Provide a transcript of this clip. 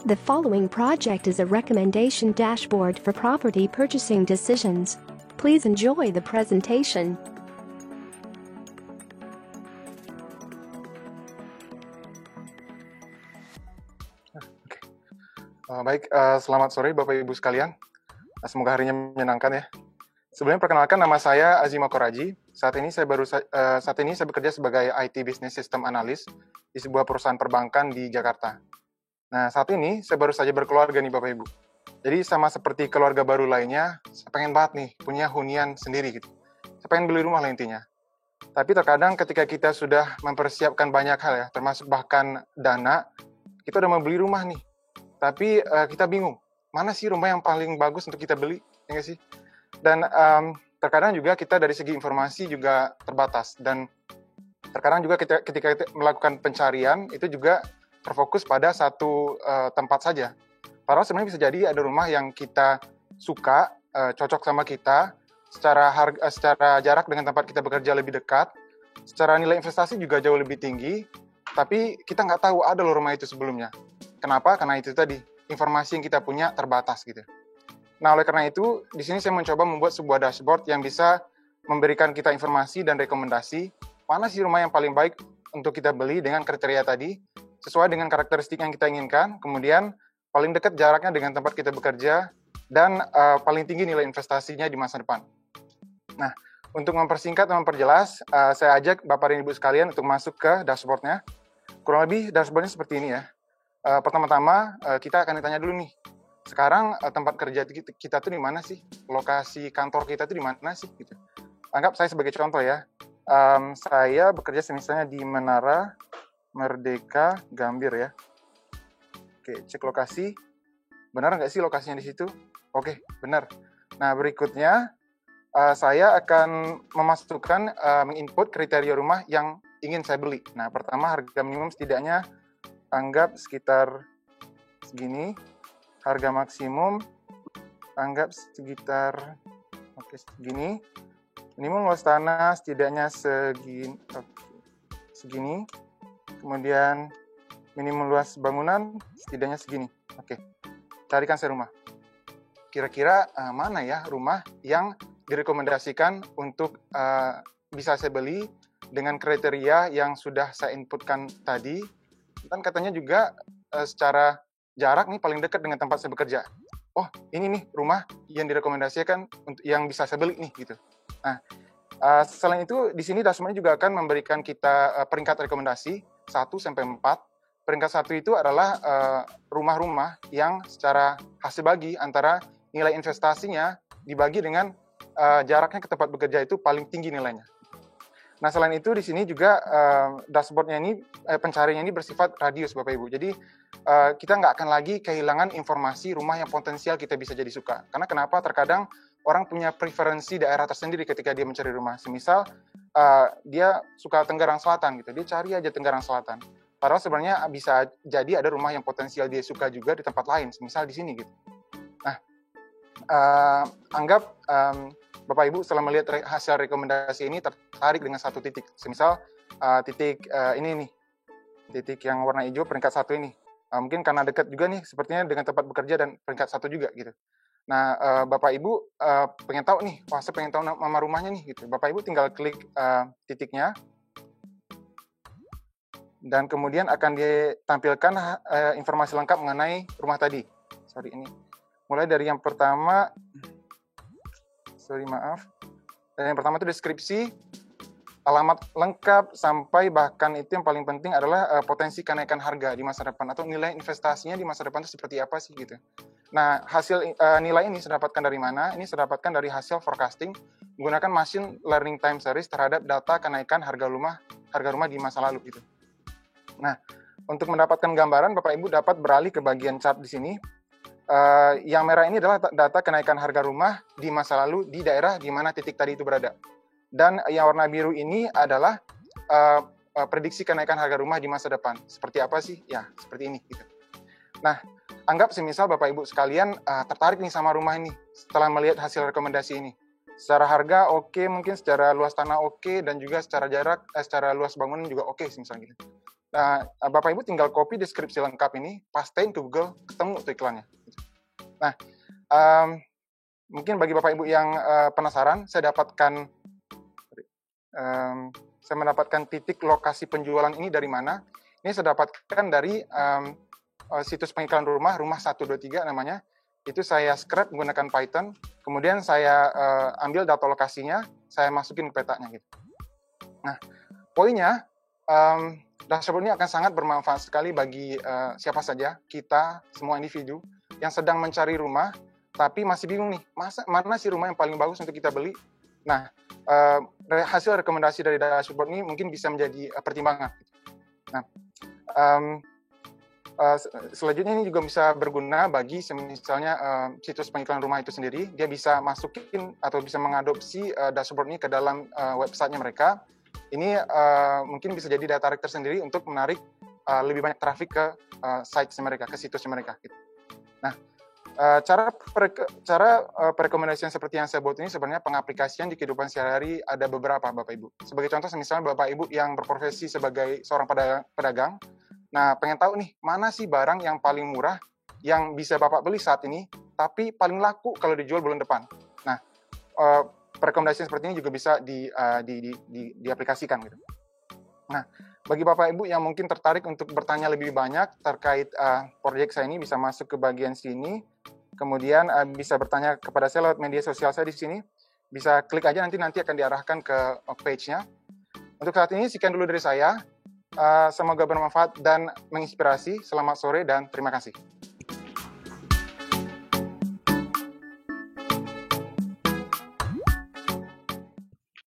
The following project is a recommendation dashboard for property purchasing decisions. Please enjoy the presentation. Baik, selamat sore Bapak Ibu sekalian. Semoga harinya menyenangkan ya. Sebelumnya perkenalkan, nama saya Azima Koraji. Saat ini saya bekerja sebagai IT Business System Analyst di sebuah perusahaan perbankan di Jakarta. Nah, saat ini saya baru saja berkeluarga nih Bapak Ibu. Jadi sama seperti keluarga baru lainnya, saya pengen banget nih punya hunian sendiri gitu. Saya pengen beli rumah lah intinya. Tapi terkadang ketika kita sudah mempersiapkan banyak hal ya, termasuk bahkan dana, kita udah mau beli rumah nih. Tapi kita bingung, mana sih rumah yang paling bagus untuk kita beli, ya nggak sih? Dan terkadang juga kita dari segi informasi juga terbatas. Dan terkadang juga ketika kita melakukan pencarian, itu juga terfokus pada satu tempat saja. Padahal sebenarnya bisa jadi ada rumah yang kita suka, cocok sama kita, secara jarak dengan tempat kita bekerja lebih dekat, secara nilai investasi juga jauh lebih tinggi, tapi kita nggak tahu ada loh rumah itu sebelumnya. Kenapa? Karena itu tadi, informasi yang kita punya terbatas gitu. Nah, oleh karena itu, di sini saya mencoba membuat sebuah dashboard yang bisa memberikan kita informasi dan rekomendasi mana sih rumah yang paling baik untuk kita beli dengan kriteria tadi, sesuai dengan karakteristik yang kita inginkan, kemudian paling dekat jaraknya dengan tempat kita bekerja, dan paling tinggi nilai investasinya di masa depan. Nah, untuk mempersingkat dan memperjelas, saya ajak Bapak dan Ibu sekalian untuk masuk ke dashboardnya. Kurang lebih dashboardnya seperti ini ya. Pertama-tama kita akan ditanya dulu nih, sekarang tempat kerja kita tuh di mana sih? Lokasi kantor kita tuh di mana sih? Gitu. Anggap saya sebagai contoh ya, saya bekerja misalnya di Menara Merdeka Gambir ya. Oke, cek lokasi, benar nggak sih lokasinya di situ? Oke, benar. Nah, berikutnya saya akan memasukkan, menginput kriteria rumah yang ingin saya beli. Nah, pertama harga minimum setidaknya anggap sekitar segini, harga maksimum anggap sekitar segini, minimum luas tanah setidaknya segini, kemudian minimum luas bangunan setidaknya segini. Oke, carikan saya rumah. Kira-kira mana ya rumah yang direkomendasikan untuk bisa saya beli dengan kriteria yang sudah saya inputkan tadi. Dan katanya juga secara jarak nih paling dekat dengan tempat saya bekerja. Oh, ini nih rumah yang direkomendasikan untuk yang bisa saya beli nih gitu. Nah, selain itu di sini dashboard juga akan memberikan kita peringkat rekomendasi 1 sampai 4. Peringkat 1 itu adalah rumah-rumah yang secara hasil bagi antara nilai investasinya dibagi dengan jaraknya ke tempat bekerja itu paling tinggi nilainya. Nah, selain itu di sini juga dashboardnya ini, pencariannya ini bersifat radius Bapak Ibu. Jadi kita nggak akan lagi kehilangan informasi rumah yang potensial kita bisa jadi suka. Karena kenapa? Terkadang orang punya preferensi daerah tersendiri ketika dia mencari rumah. Semisal dia suka Tenggarang Selatan gitu, dia cari aja Tenggarang Selatan. Padahal sebenarnya bisa jadi ada rumah yang potensial dia suka juga di tempat lain, semisal di sini gitu. Nah, anggap Bapak Ibu setelah melihat hasil rekomendasi ini tertarik dengan satu titik. Semisal titik ini nih, titik yang warna hijau peringkat 1 ini. Mungkin karena dekat juga nih sepertinya dengan tempat bekerja dan peringkat 1 juga gitu. Nah, Bapak Ibu pengen tahu nih, saya pengen tahu nama rumahnya nih gitu. Bapak Ibu tinggal klik titiknya. Dan kemudian akan ditampilkan informasi lengkap mengenai rumah tadi. Ini. Mulai dari yang pertama, Dan yang pertama itu deskripsi, alamat lengkap, sampai bahkan itu yang paling penting adalah potensi kenaikan harga di masa depan atau nilai investasinya di masa depan itu seperti apa sih gitu. Nah, hasil nilai ini saya dapatkan dari mana? Ini saya dapatkan dari hasil forecasting menggunakan machine learning time series terhadap data kenaikan harga rumah di masa lalu gitu. Nah, untuk mendapatkan gambaran, Bapak Ibu dapat beralih ke bagian chart di sini. Yang merah ini adalah data kenaikan harga rumah di masa lalu di daerah di mana titik tadi itu berada. Dan yang warna biru ini adalah prediksi kenaikan harga rumah di masa depan. Seperti apa sih? Ya, seperti ini. Gitu. Nah, anggap semisal Bapak Ibu sekalian tertarik nih sama rumah ini setelah melihat hasil rekomendasi ini. Secara harga oke, mungkin secara luas tanah oke, dan juga secara jarak, secara luas bangunan juga oke, misalnya gitu. Nah, Bapak Ibu tinggal copy deskripsi lengkap ini, pastein ke Google, ketemu tuh iklannya. Nah, mungkin bagi Bapak Ibu yang penasaran, saya mendapatkan titik lokasi penjualan ini dari mana. Ini saya dapatkan dari situs pengiklan rumah 123 namanya. Itu saya scrap menggunakan Python, kemudian saya ambil data lokasinya, saya masukin ke petanya gitu. Nah, poinnya, dashboard ini akan sangat bermanfaat sekali bagi siapa saja, kita, semua individu yang sedang mencari rumah, tapi masih bingung nih, mana sih rumah yang paling bagus untuk kita beli. Nah, hasil rekomendasi dari dashboard ini mungkin bisa menjadi pertimbangan. Nah, selanjutnya ini juga bisa berguna bagi misalnya situs pengiklan rumah itu sendiri. Dia bisa masukin atau bisa mengadopsi dashboard ini ke dalam websitenya mereka. Ini mungkin bisa jadi daya tarik tersendiri untuk menarik lebih banyak traffic ke sites mereka, ke situsnya mereka. Gitu. Nah, cara perekomendasian seperti yang saya buat ini sebenarnya pengaplikasian di kehidupan sehari-hari ada beberapa, Bapak Ibu. Sebagai contoh, misalnya Bapak Ibu yang berprofesi sebagai seorang pedagang, nah pengen tahu nih, mana sih barang yang paling murah yang bisa Bapak beli saat ini, tapi paling laku kalau dijual bulan depan. Nah, rekomendasi seperti ini juga bisa diaplikasikan gitu. Nah, bagi Bapak Ibu yang mungkin tertarik untuk bertanya lebih banyak terkait proyek saya ini, bisa masuk ke bagian sini, kemudian bisa bertanya kepada saya lewat media sosial saya di sini. Bisa klik aja, nanti akan diarahkan ke page-nya. Untuk saat ini sekian dulu dari saya. Semoga bermanfaat dan menginspirasi. Selamat sore dan terima kasih.